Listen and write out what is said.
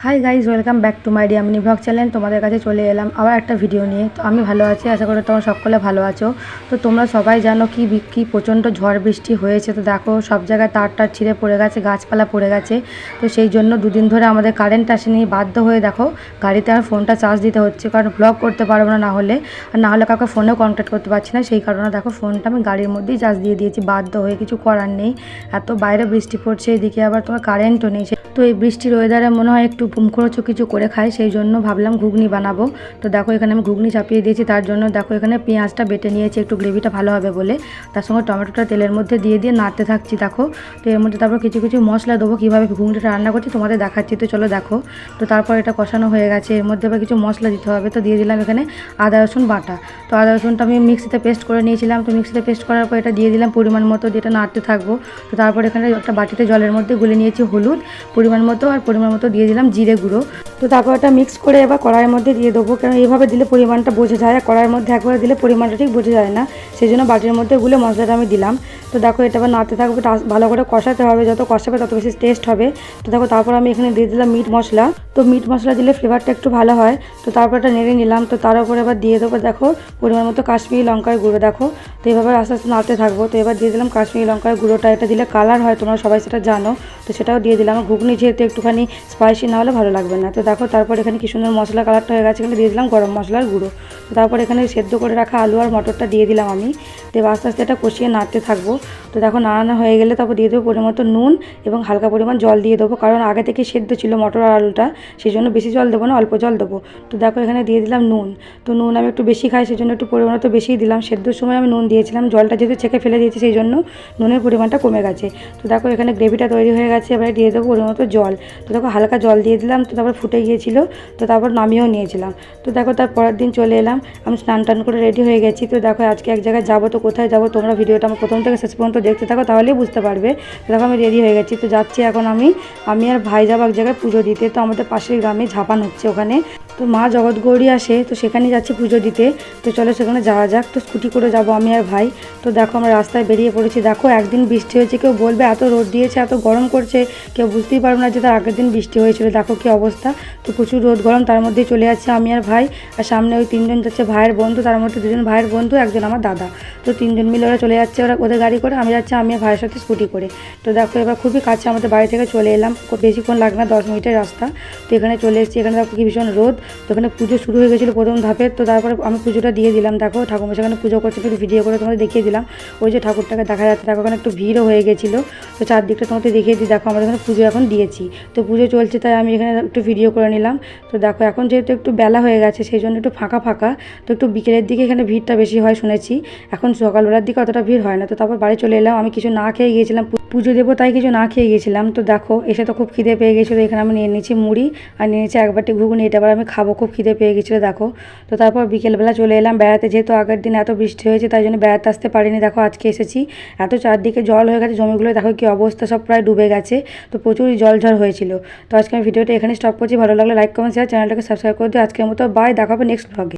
High guys, welcome back to my ডিয়ামিনি blog channel. তোমাদের কাছে চলে এলাম আবার একটা ভিডিও নিয়ে। তো আমি ভালো আছি, আশা করি তোমরা সকলে ভালো আছো। তো তোমরা সবাই জানো কি প্রচণ্ড ঝড় বৃষ্টি হয়েছে। তো দেখো সব জায়গায় তার ছিঁড়ে পড়ে গেছে, গাছপালা পড়ে গেছে। তো সেই জন্য দুদিন ধরে আমাদের কারেন্ট আসেনি, বাধ্য হয়ে দেখো গাড়িতে আমার ফোনটা চার্জ দিতে হচ্ছে, কারণ ব্লগ করতে পারবো না, না হলে কাউকে ফোনেও কন্ট্যাক্ট করতে পারছি না। সেই কারণে দেখো ফোনটা আমি গাড়ির মধ্যেই চার্জ দিয়ে দিয়েছি, বাধ্য হয়ে, কিছু করার নেই। এত বাইরে বৃষ্টি পড়ছে, এদিকে আবার তোমার কারেন্টও নেই। তো এই বৃষ্টির ওয়েদারে মনে হয় একটু মুখরোচক কিছু করে খাই, সেই জন্য ভাবলাম ঘুগনি বানাবো। তো দেখো এখানে আমি ঘুগনি চাপিয়ে দিয়েছি, তার জন্য দেখো এখানে পেঁয়াজটা বেটে নিয়েছি একটু গ্রেভিটা ভালো হবে বলে। তার সঙ্গে টমেটোটা তেলের মধ্যে দিয়ে নাড়তে থাকছি দেখো। তো এর মধ্যে তারপর কিছু কিছু মশলা দেবো, কীভাবে ঘুগনিটা রান্না করছি তোমাদের দেখাচ্ছি। তো চলো দেখো। তো তারপর এটা কষানো হয়ে গেছে, এর মধ্যে আবার কিছু মশলা দিতে হবে। তো দিয়ে দিলাম এখানে আদা রসুন বাটা। তো আদা রসুনটা আমি মিক্সিতে পেস্ট করে নিয়েছিলাম। তো মিক্সিতে পেস্ট করার পর এটা দিয়ে দিলাম পরিমাণ মতো, যেটা নাড়তে থাকবো। তো তারপর এখানে একটা বাটিতে জলের মধ্যে গুলে নিয়েছি হলুদ পরিমাণ মতো, আর পরিমাণ মতো দিয়ে দিলাম জিরে গুঁড়ো। তো তারপর এটা মিক্স করে এবার কড়াইয়ের মধ্যে দিয়ে দেবো, কারণ এইভাবে দিলে পরিমাণটা বোঝা যায়, আর কড়াইয়ের মধ্যে একবার দিলে পরিমাণটা ঠিক বোঝা যায় না। সেই জন্য বাটির মধ্যে গুলে মশলাটা আমি দিলাম। তো দেখো এটা আবার নাড়তে থাকবে, ভালো করে কষাতে হবে, যত কষাবে তত বেশি টেস্ট হবে। তো দেখো তারপর আমি এখানে দিয়ে দিলাম মিট মশলা। তো মিট মশলা দিলে ফ্লেভারটা একটু ভালো হয়। তো তারপর এটা নেড়ে নিলাম। তো তার উপরে এবার দিয়ে দেবো দেখো পরিমাণ মতো কাশ্মীরি লঙ্কার গুঁড়ো। দেখো তো এভাবে আস্তে আস্তে নাড়তে থাকবো। তো এবার দিয়ে দিলাম কাশ্মীরি লঙ্কার গুঁড়োটা, এটা দিলে কালার হয়, তোমরা সবাই সেটা জানো। তো সেটাও দিয়ে দিলাম। ঘুগনি যেহেতু একটুখানি স্পাইসি না হলে ভালো লাগবে না। তো দেখো তারপর এখানে কি সুন্দর মশলা কালারটা হয়ে গেছে, এখানে দিয়ে দিলাম গরম মশলার গুঁড়ো। তো তারপর এখানে সেদ্ধ করে রাখা আলু আর মটরটা দিয়ে দিলাম আমি। তো আস্তে আস্তে এটা কষিয়ে নাড়তে থাকবো। তো দেখো নাড়ানো হয়ে গেলে তারপর দিয়ে দেবো পরিমাণ মতো নুন এবং হালকা পরিমাণ জল দিয়ে দেবো, কারণ আগে থেকে সেদ্ধ ছিল মটর আর আলুটা, সেই জন্য বেশি জল দেবো না, অল্প জল দেবো। তো দেখো এখানে দিয়ে দিলাম নুন। তো নুন আমি একটু বেশি খাই, সেই জন্য একটু পরিমাণ তো বেশিই দিলাম। সেদ্ধর সময় আমি নুন দিয়েছিলাম, জলটা যেহেতু ছেঁকে ফেলে দিয়েছি সেই জন্য নুনের পরিমাণটা কমে গেছে। তো দেখো এখানে গ্রেভিটা তৈরি হয়ে গেছে, এবারে দিয়ে দেবো পরিমাণ মতো জল। তো দেখো হালকা জল দিয়ে দিলাম। তো তারপর ফুটে গিয়েছিল, তো তারপর নামিয়েও নিয়েছিলাম। তো দেখো তার পরের দিন চলে এলাম, আমি স্নান টান করে রেডি হয়ে গেছি। তো দেখো আজকে এক জায়গায় যাবো। তো কোথায় যাবো তোমরা ভিডিওটা আমার প্রথম থেকে শেষ পর্যন্ত দেখতে থাকো, তাহলেই বুঝতে পারবে। তো দেখো আমি রেডি হয়ে গেছি। তো যাচ্ছি এখন আমি আর ভাই যাবো এক জায়গায় পুজো দিতে। তো আমাদের পাশের গ্রামে ঝাপান হচ্ছে ওখানে। তো মা জগৎগৌরী আসে, তো সেখানে যাচ্ছি পুজো দিতে। তো চলো সেখানে যাওয়া যাক। তো স্কুটি করে যাবো আমি আর ভাই। তো দেখো আমরা রাস্তায় বেরিয়ে পড়েছি। দেখো একদিন বৃষ্টি হয়েছে, কেউ বলবে এত রোদ দিয়েছে এত গরম করছে, কেউ বুঝতেই পারবে না যে তার আগের দিন বৃষ্টি হয়েছিল। দেখো কি অবস্থা। তো প্রচুর রোদ গরম, তার মধ্যেই চলে যাচ্ছে আমি আর ভাই। আর সামনে ওই তিনজন যাচ্ছে ভাইয়ের বন্ধু, তার মধ্যে দুজন ভাইয়ের বন্ধু, একজন আমার দাদা। তো তিনজন মিলে ওরা চলে যাচ্ছে, ওদের গাড়ি করে, আমি যাচ্ছি আমি আর ভাইয়ের সাথে স্কুটি করে। তো দেখো এবার খুবই কাছে আমাদের বাড়ি থেকে চলে এলাম, বেশিক্ষণ লাগবে না, 10 মিনিটের রাস্তা। তো এখানে চলে এসেছি। এখানে দেখো কি ভীষণ রোদ। তো এখানে পুজো শুরু হয়ে গেছিলো প্রথম ধাপের। তো তারপরে আমি পুজোটা দিয়ে দিলাম। দেখো ঠাকুমা সেখানে পুজো করছে, একটু ভিডিও করে তোমাদের দেখিয়ে দিলাম। ওই যে ঠাকুরটাকে দেখা যাচ্ছে, দেখো ওখানে একটু ভিড়ও হয়ে গেছিলো। তো চারদিকটা তোমাদের দেখিয়ে দিই। দেখো আমাদের এখানে পুজো এখন দিয়েছি। তো পুজো চলছে, তাই আমি এখানে একটু ভিডিও করে নিলাম। তো দেখো এখন যেহেতু একটু বেলা হয়ে গেছে, সেই জন্য একটু ফাঁকা ফাঁকা। তো একটু বিকেলের দিকে এখানে ভিড়টা বেশি হয় শুনেছি, এখন সকালবেলার দিকে অতটা ভিড় হয় না। তো তারপর বাড়ি চলে এলাম। আমি কিছু না খেয়ে গিয়েছিলাম, পুজো দেবো তাই কিছু না খেয়ে গিয়েছিলাম। তো দেখো এসে তো খুব খিদে পেয়ে গেছিলো। এখানে আমি নিয়ে নিয়েছি মুড়ি আর নিয়ে নিয়েছি এক বাটি ঘুগনি, এটা আবার আমি খাবো, খুব খিদে পেয়ে গেছিলো। দেখো তো তারপর বিকেলবেলা চলে এলাম বেড়াতে, যেহেতু আগের দিন এত বৃষ্টি হয়েছে তাই জন্য বেড়াতে আসতে পারিনি। দেখো আজকে এসেছি, এত চারদিকে জল হয়ে গেছে, জমিগুলো দেখো কি অবস্থা, সব প্রায় ডুবে গেছে। তো প্রচুর জলঝড় হয়েছিল। তো আজকে আমি ভিডিওটা এখানে স্টপ করছি। ভালো লাগলে লাইক কমেন্ট শেয়ার, চ্যানেলটাকে সাবস্ক্রাইব করে দিও। আজকের মতো বাই, দেখা হবে নেক্সট ব্লগে।